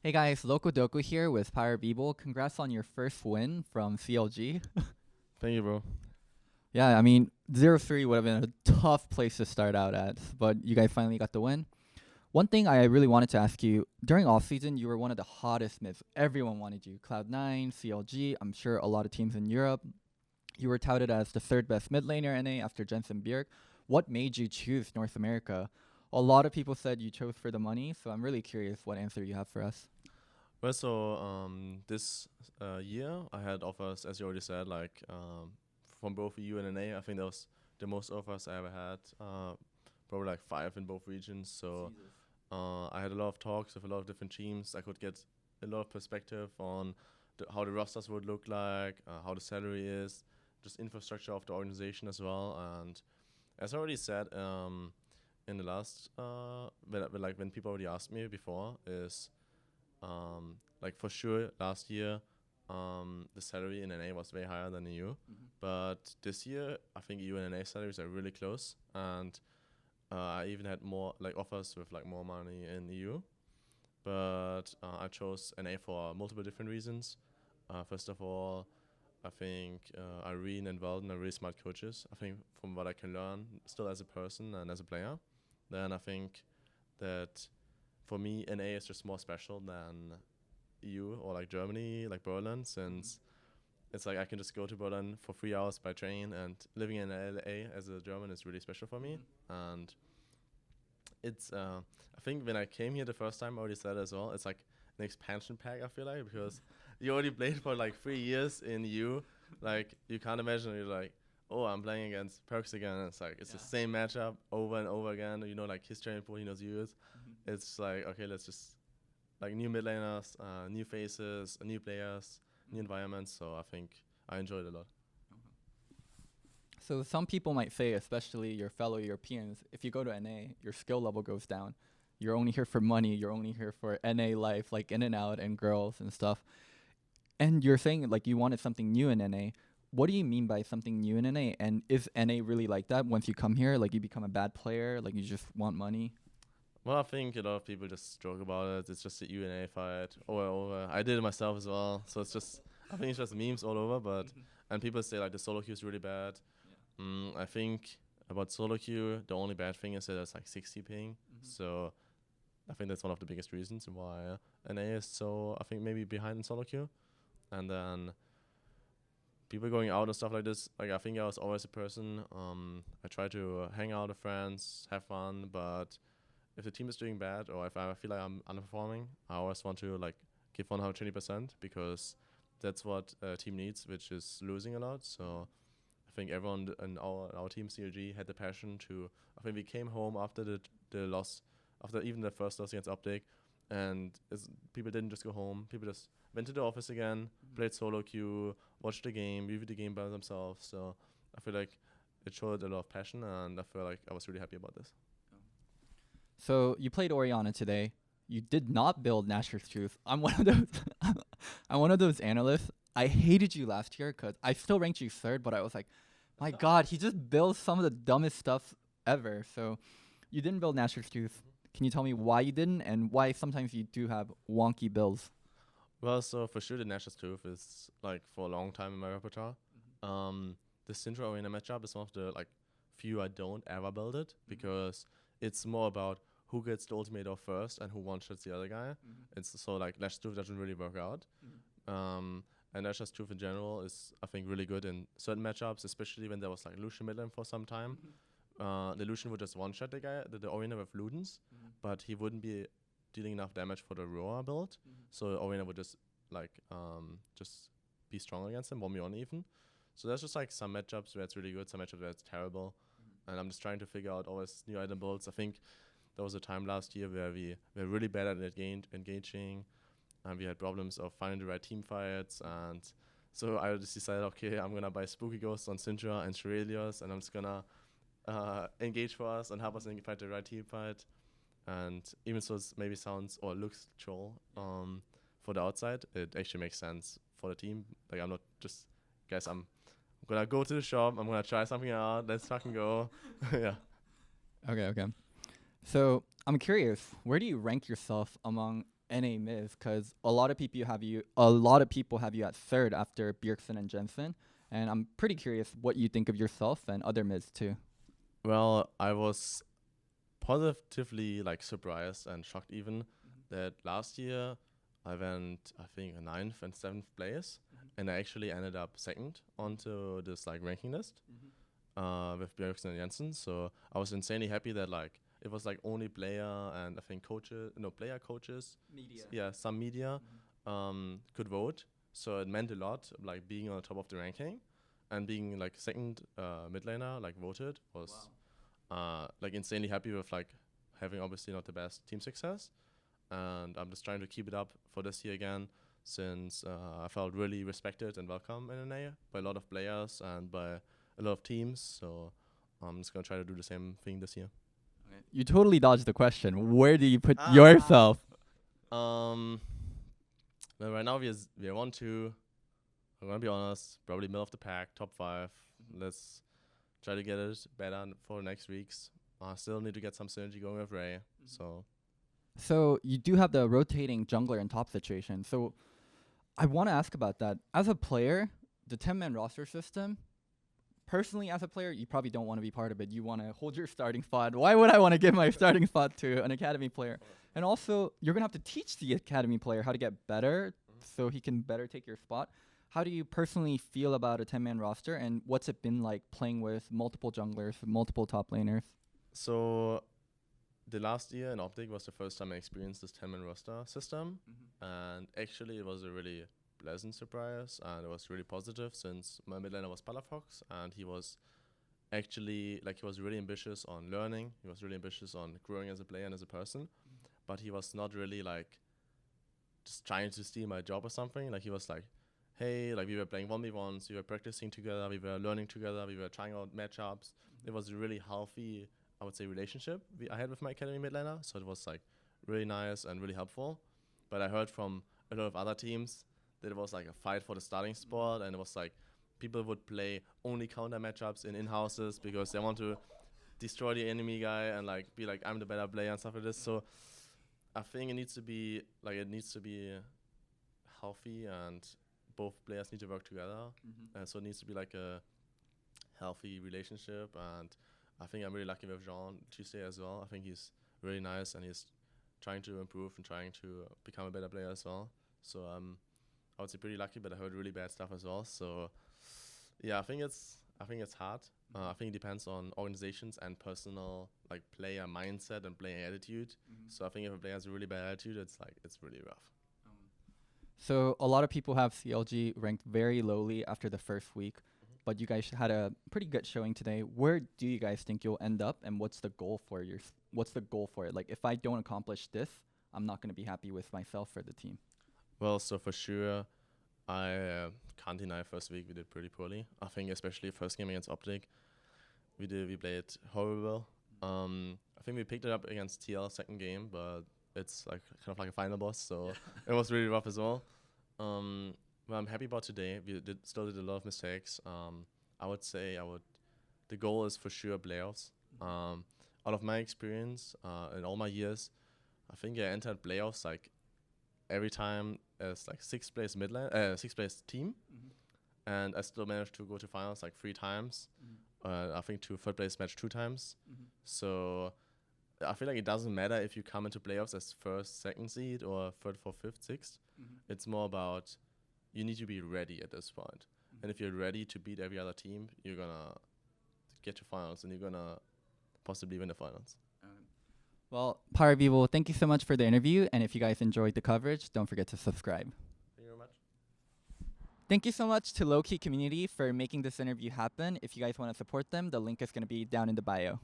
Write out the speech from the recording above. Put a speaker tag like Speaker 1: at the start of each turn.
Speaker 1: Hey guys, Locodoco here with PowerofEvil. Congrats on your first win from CLG.
Speaker 2: Thank you, bro.
Speaker 1: Yeah, I mean, 0-3 would have been a tough place to start out at, but you guys finally got the win. One thing I really wanted to ask you, during offseason, you were one of the hottest mids. Everyone wanted you. Cloud9, CLG, I'm sure a lot of teams in Europe. You were touted as the third best mid laner NA after Jensen Bjerg. What made you choose North America? A lot of people said you chose for the money, so I'm really curious what answer you have for us.
Speaker 2: Well, so this year I had offers, as you already said, from both EU and NA. I think that was the most offers I ever had. Probably like 5 in both regions. So I had a lot of talks with a lot of different teams. I could get a lot of perspective on how the rosters would look like, how the salary is, just infrastructure of the organization as well. And as I already said, in the last when people already asked me before is. Like for sure, last year, the salary in NA was way higher than EU. But this year, I think EU and NA salaries are really close, and I even had more like offers with like more money in EU. But I chose NA for multiple different reasons. First of all, I think Irene and Weldon are really smart coaches. I think from what I can learn, still as a person and as a player, then I think that for me, NA is just more special than EU or like Germany, like Berlin, since it's like I can just go to Berlin for 3 hours by train, and living in LA as a German is really special for me. And it's, I think when I came here the first time, I already said as well, it's like an expansion pack, I feel like, because you already played for like 3 years in EU. Like, you can't imagine you're like, oh, I'm playing against Perks again. And it's like, it's the same matchup over and over again. You know, like his training pool, he knows yours. It's like, okay, let's just like new mid laners, new faces, new players, new environments. So I think I enjoyed it a lot.
Speaker 1: So some people might say, especially your fellow Europeans, if you go to NA, your skill level goes down. You're only here for money. You're only here for NA life, like in and out and girls and stuff. And you're saying like you wanted something new in NA. What do you mean by something new in NA? And is NA really like that? Once you come here, like you become a bad player, like you just want money?
Speaker 2: Well, I think a lot of people just joke about it. It's just a UNA fight over and over. I did it myself as well. So it's just, I think it's just memes all over. But and people say like the solo queue is really bad. I think about solo queue, the only bad thing is that it's like 60 ping. So I think that's one of the biggest reasons why NA is so, I think, maybe behind in solo queue. And then people going out and stuff like this, like I think I was always a person. I try to hang out with friends, have fun, but if the team is doing bad or if I feel like I'm underperforming, I always want to like give 120% because that's what a team needs, which is losing a lot. So I think everyone in our team CLG had the passion to. I think we came home after the loss, after even the first loss against Update, and people didn't just go home. People just went to the office again, played solo queue, watched the game, reviewed the game by themselves. So I feel like it showed a lot of passion, and I feel like I was really happy about this.
Speaker 1: So you played Oriana today. You did not build Nashor's Truth. I'm one of those. I'm one of those analysts. I hated you last year because I still ranked you third, but I was like, my God, he just builds some of the dumbest stuff ever. So you didn't build Nashor's Truth. Can you tell me why you didn't and why sometimes you do have wonky builds?
Speaker 2: Well, so for sure the Nash's Truth is like for a long time in my repertoire. The Syndra Arena matchup is one of the like few I don't ever build it because it's more about who gets the ultimate off first and who one-shots the other guy. It's so like Nash's Truth doesn't really work out. And Nash's Truth in general is, I think, really good in certain matchups, especially when there was like Lucian mid lane for some time. The Lucian would just one-shot the guy, the Oriana with Ludens, but he wouldn't be dealing enough damage for the Roar build. So Oriana would just like just be strong against him, 1v1 even. So there's just like some matchups where it's really good, some matchups where it's terrible. And I'm just trying to figure out always new item builds. I think there was a time last year where we were really bad at engaging, and we had problems of finding the right team fights. And so I just decided, okay, I'm gonna buy Spooky Ghost on Syndra and Shirelios, and I'm just gonna engage for us and help us find the right team fight. And even so, it maybe sounds or looks troll for the outside, it actually makes sense for the team. Like I'm not just, guys, I'm gonna go to the shop. I'm gonna try something out. Let's fucking go. Yeah.
Speaker 1: Okay. So I'm curious, where do you rank yourself among NA Miz? Because a lot of people have you at third after Bjergsen and Jensen, and I'm pretty curious what you think of yourself and other Miz too.
Speaker 2: Well, I was positively like surprised and shocked even that last year I went, I think, ninth and seventh place, and I actually ended up second onto this like ranking list with Bjergsen and Jensen. So I was insanely happy that like it was like only player and I think player coaches,
Speaker 1: Media.
Speaker 2: yeah, some media could vote. So it meant a lot, like being on the top of the ranking, and being like second mid laner, like voted was like insanely happy with like having obviously not the best team success, and I'm just trying to keep it up for this year again, since I felt really respected and welcome in NA by a lot of players and by a lot of teams. So I'm just gonna try to do the same thing this year.
Speaker 1: You totally dodged the question. Where do you put yourself?
Speaker 2: Well, right now we are 1-2. I'm gonna be honest, probably middle of the pack, top 5. Let's try to get it better for next weeks. I still need to get some synergy going with Ray.
Speaker 1: So you do have the rotating jungler and top situation. So I want to ask about that. As a player, the 10-man roster system, personally as a player, you probably don't want to be part of it. You want to hold your starting spot. Why would I want to give my starting spot to an academy player? And also, you're going to have to teach the academy player how to get better so he can better take your spot. How do you personally feel about a 10-man roster, and what's it been like playing with multiple junglers, multiple top laners?
Speaker 2: So the last year in Optic was the first time I experienced this 10-man roster system, and actually it was a really pleasant surprise, and it was really positive since my mid laner was Palafox, and he was actually like he was really ambitious on learning. He was really ambitious on growing as a player and as a person, but he was not really like just trying to steal my job or something. Like he was like, hey, like we were playing 1v1s, we were practicing together, we were learning together, we were trying out matchups. It was a really healthy, I would say, relationship I had with my academy mid laner. So it was like really nice and really helpful. But I heard from a lot of other teams that it was like a fight for the starting spot, and it was like people would play only counter matchups in in-houses because they want to destroy the enemy guy and like be like, I'm the better player and stuff like this. So I think it needs to be healthy, and both players need to work together. And so it needs to be like a healthy relationship. And I think I'm really lucky with Jean Tuesday as well. I think he's really nice, and he's trying to improve and trying to become a better player as well. So I would say pretty lucky, but I heard really bad stuff as well. So yeah, I think it's hard. I think it depends on organizations and personal like player mindset and player attitude. So I think if a player has a really bad attitude, it's really rough.
Speaker 1: So a lot of people have CLG ranked very lowly after the first week, but you guys had a pretty good showing today. Where do you guys think you'll end up, and what's the goal for it? Like, if I don't accomplish this, I'm not going to be happy with myself or the team.
Speaker 2: Well, so for sure, I can't deny first week we did pretty poorly. I think especially first game against Optic, we played horrible. I think we picked it up against TL second game, but it's like kind of like a final boss, so it was really rough as well. Well, I'm happy about today. We still did a lot of mistakes. I would say the goal is for sure playoffs. Out of my experience in all my years, I think I entered playoffs like every time as like sixth place team, and I still managed to go to finals like 3 times. I think to third place match 2 times. So I feel like it doesn't matter if you come into playoffs as first, second seed, or third, fourth, fifth, sixth. It's more about you need to be ready at this point. And if you're ready to beat every other team, you're gonna get to finals, and you're gonna possibly win the finals.
Speaker 1: Well, PowerofEvil, thank you so much for the interview, and if you guys enjoyed the coverage, don't forget to subscribe.
Speaker 2: Thank you very much.
Speaker 1: Thank you so much to Low-Key Community for making this interview happen. If you guys want to support them, the link is going to be down in the bio.